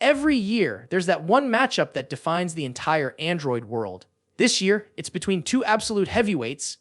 Every year, there's that one matchup that defines the entire Android world. This year, it's between two absolute heavyweights,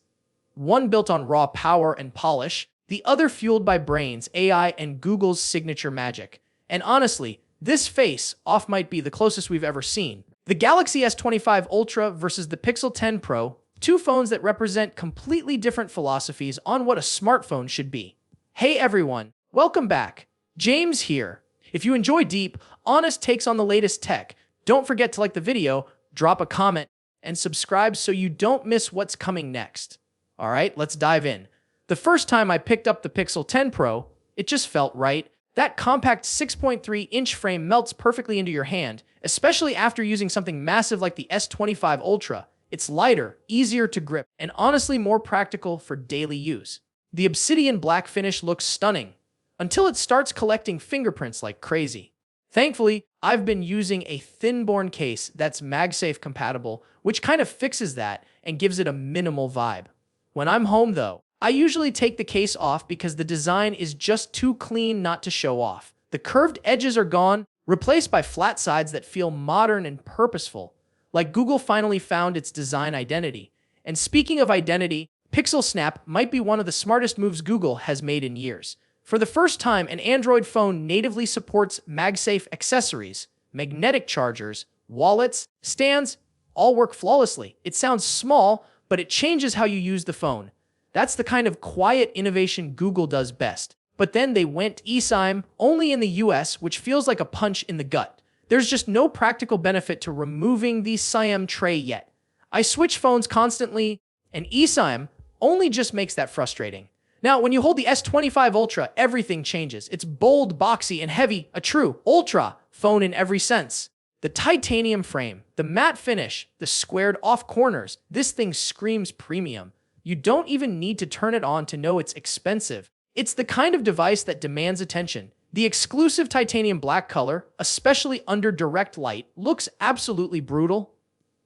one built on raw power and polish, the other fueled by brains, AI, and Google's signature magic. And honestly, this face-off might be the closest we've ever seen. The Galaxy S25 Ultra versus the Pixel 10 Pro, two phones that represent completely different philosophies on what a smartphone should be. Hey everyone, welcome back. James here. If you enjoy deep, honest takes on the latest tech, don't forget to like the video, drop a comment, and subscribe so you don't miss what's coming next. All right, let's dive in. The first time I picked up the Pixel 10 Pro, it just felt right. That compact 6.3-inch frame melts perfectly into your hand, especially after using something massive like the S25 Ultra. It's lighter, easier to grip, and honestly more practical for daily use. The obsidian black finish looks stunning, until it starts collecting fingerprints like crazy. Thankfully, I've been using a thin-borne case that's MagSafe compatible, which kind of fixes that and gives it a minimal vibe. When I'm home though, I usually take the case off because the design is just too clean not to show off. The curved edges are gone, replaced by flat sides that feel modern and purposeful, like Google finally found its design identity. And speaking of identity, Pixel Snap might be one of the smartest moves Google has made in years. For the first time, an Android phone natively supports MagSafe accessories, magnetic chargers, wallets, stands, all work flawlessly. It sounds small, but it changes how you use the phone. That's the kind of quiet innovation Google does best. But then they went eSIM only in the US, which feels like a punch in the gut. There's just no practical benefit to removing the SIM tray yet. I switch phones constantly, and eSIM only just makes that frustrating. Now, when you hold the S25 Ultra, everything changes. It's bold, boxy, and heavy, a true Ultra phone in every sense. The titanium frame, the matte finish, the squared-off corners, this thing screams premium. You don't even need to turn it on to know it's expensive. It's the kind of device that demands attention. The exclusive titanium black color, especially under direct light, looks absolutely brutal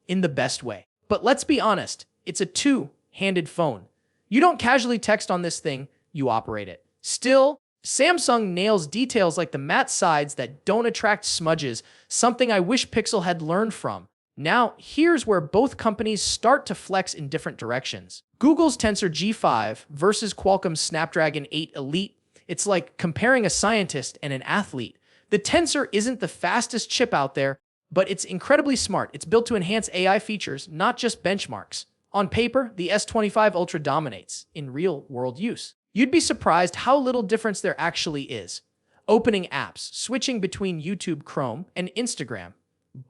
in the best way. But let's be honest, it's a two-handed phone. You don't casually text on this thing, you operate it. Still, Samsung nails details like the matte sides that don't attract smudges, something I wish Pixel had learned from. Now, here's where both companies start to flex in different directions. Google's Tensor G5 versus Qualcomm's Snapdragon 8 Elite. It's like comparing a scientist and an athlete. The Tensor isn't the fastest chip out there, but it's incredibly smart. It's built to enhance AI features, not just benchmarks. On paper, the S25 Ultra dominates in real-world use. You'd be surprised how little difference there actually is. Opening apps, switching between YouTube, Chrome, and Instagram.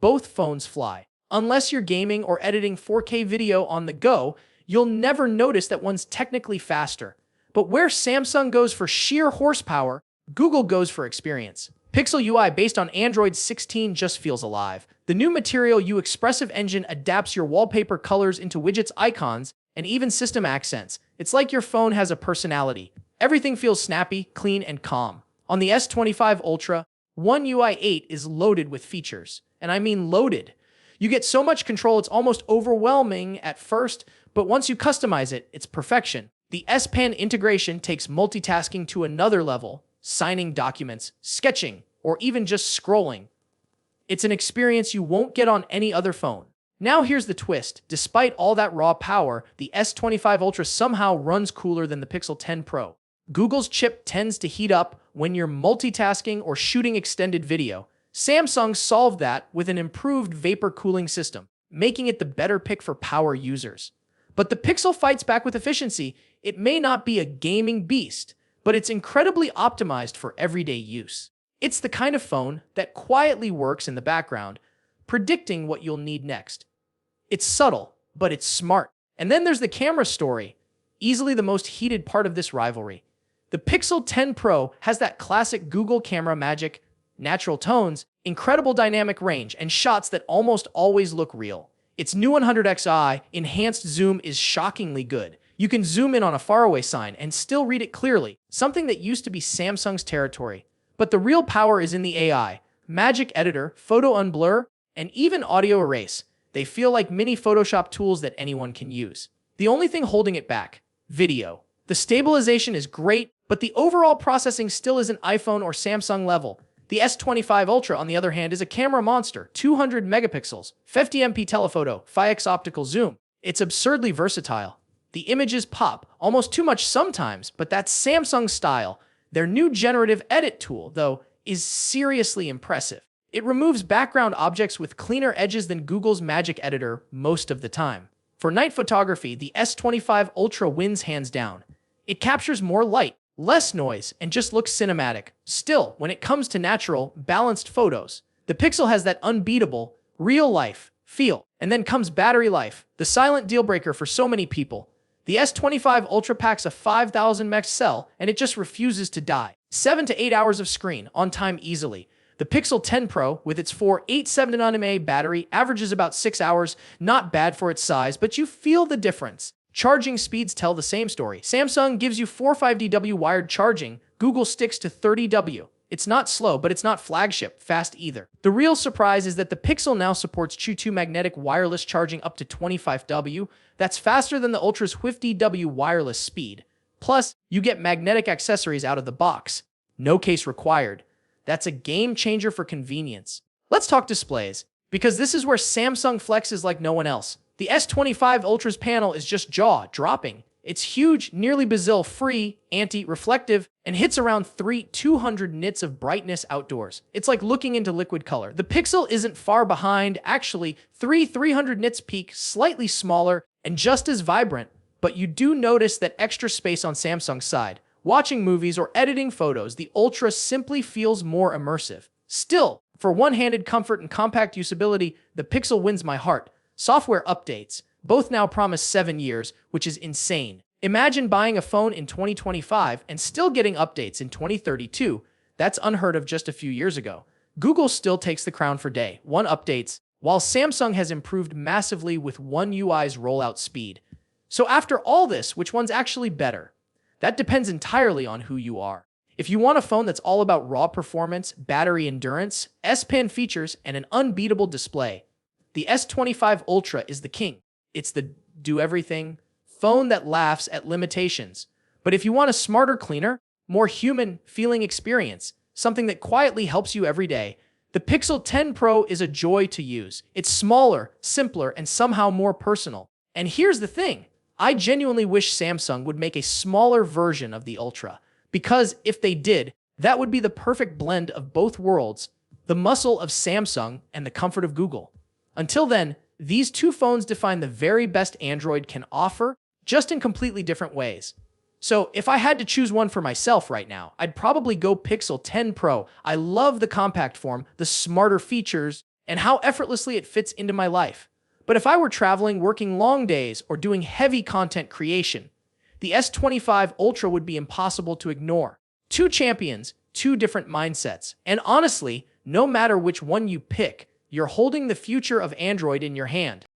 Both phones fly. Unless you're gaming or editing 4K video on the go, you'll never notice that one's technically faster. But where Samsung goes for sheer horsepower, Google goes for experience. Pixel UI based on Android 16 just feels alive. The new Material U expressive engine adapts your wallpaper colors into widgets, icons, and even system accents. It's like your phone has a personality. Everything feels snappy, clean, and calm. On the S25 Ultra, One UI 8 is loaded with features. And I mean loaded. You get so much control it's almost overwhelming at first, but once you customize it, it's perfection. The S Pen integration takes multitasking to another level. Signing documents, sketching, or even just scrolling. It's an experience you won't get on any other phone. Now here's the twist. Despite all that raw power, the S25 Ultra somehow runs cooler than the Pixel 10 Pro. Google's chip tends to heat up when you're multitasking or shooting extended video. Samsung solved that with an improved vapor cooling system, making it the better pick for power users. But the Pixel fights back with efficiency. It may not be a gaming beast, but it's incredibly optimized for everyday use. It's the kind of phone that quietly works in the background, predicting what you'll need next. It's subtle, but it's smart. And then there's the camera story, easily the most heated part of this rivalry. The Pixel 10 Pro has that classic Google camera magic, natural tones, incredible dynamic range, and shots that almost always look real. Its new 100xi enhanced zoom is shockingly good. You can zoom in on a faraway sign and still read it clearly, something that used to be Samsung's territory. But the real power is in the AI. Magic Editor, Photo Unblur, and even Audio Erase. They feel like mini Photoshop tools that anyone can use. The only thing holding it back, video. The stabilization is great, but the overall processing still isn't iPhone or Samsung level. The S25 Ultra, on the other hand, is a camera monster, 200 megapixels, 50MP telephoto, 5x optical zoom. It's absurdly versatile. The images pop, almost too much sometimes, but that's Samsung's style. Their new generative edit tool, though, is seriously impressive. It removes background objects with cleaner edges than Google's Magic Editor most of the time. For night photography, the S25 Ultra wins hands down. It captures more light, less noise, and just looks cinematic. Still, when it comes to natural, balanced photos, the Pixel has that unbeatable, real-life feel. And then comes battery life, the silent deal-breaker for so many people. The S25 Ultra packs a 5000 mAh cell, and it just refuses to die. 7 to 8 hours of screen, on time easily. The Pixel 10 Pro, with its 4879 mAh battery, averages about 6 hours. Not bad for its size, but you feel the difference. Charging speeds tell the same story. Samsung gives you 45W wired charging. Google sticks to 30W. It's not slow, but it's not flagship fast either. The real surprise is that the Pixel now supports Qi2 magnetic wireless charging up to 25W. That's faster than the Ultra's 50W wireless speed. Plus, you get magnetic accessories out of the box. No case required. That's a game changer for convenience. Let's talk displays, because this is where Samsung flexes like no one else. The S25 Ultra's panel is just jaw-dropping. It's huge, nearly bezel-free, anti-reflective, and hits around 200 nits of brightness outdoors. It's like looking into liquid color. The Pixel isn't far behind, actually, 300 nits peak, slightly smaller, and just as vibrant, but you do notice that extra space on Samsung's side. Watching movies or editing photos, the Ultra simply feels more immersive. Still, for one-handed comfort and compact usability, the Pixel wins my heart. Software updates. Both now promise 7 years, which is insane. Imagine buying a phone in 2025 and still getting updates in 2032. That's unheard of just a few years ago. Google still takes the crown for day one updates, while Samsung has improved massively with One UI's rollout speed. So after all this, which one's actually better? That depends entirely on who you are. If you want a phone that's all about raw performance, battery endurance, S-Pen features, and an unbeatable display, the S25 Ultra is the king. It's the do-everything phone that laughs at limitations. But if you want a smarter, cleaner, more human-feeling experience, something that quietly helps you every day, the Pixel 10 Pro is a joy to use. It's smaller, simpler, and somehow more personal. And here's the thing. I genuinely wish Samsung would make a smaller version of the Ultra, because if they did, that would be the perfect blend of both worlds, the muscle of Samsung and the comfort of Google. Until then, these two phones define the very best Android can offer, just in completely different ways. So if I had to choose one for myself right now, I'd probably go Pixel 10 Pro. I love the compact form, the smarter features, and how effortlessly it fits into my life. But if I were traveling, working long days, or doing heavy content creation, the S25 Ultra would be impossible to ignore. Two champions, two different mindsets. And honestly, no matter which one you pick, you're holding the future of Android in your hand.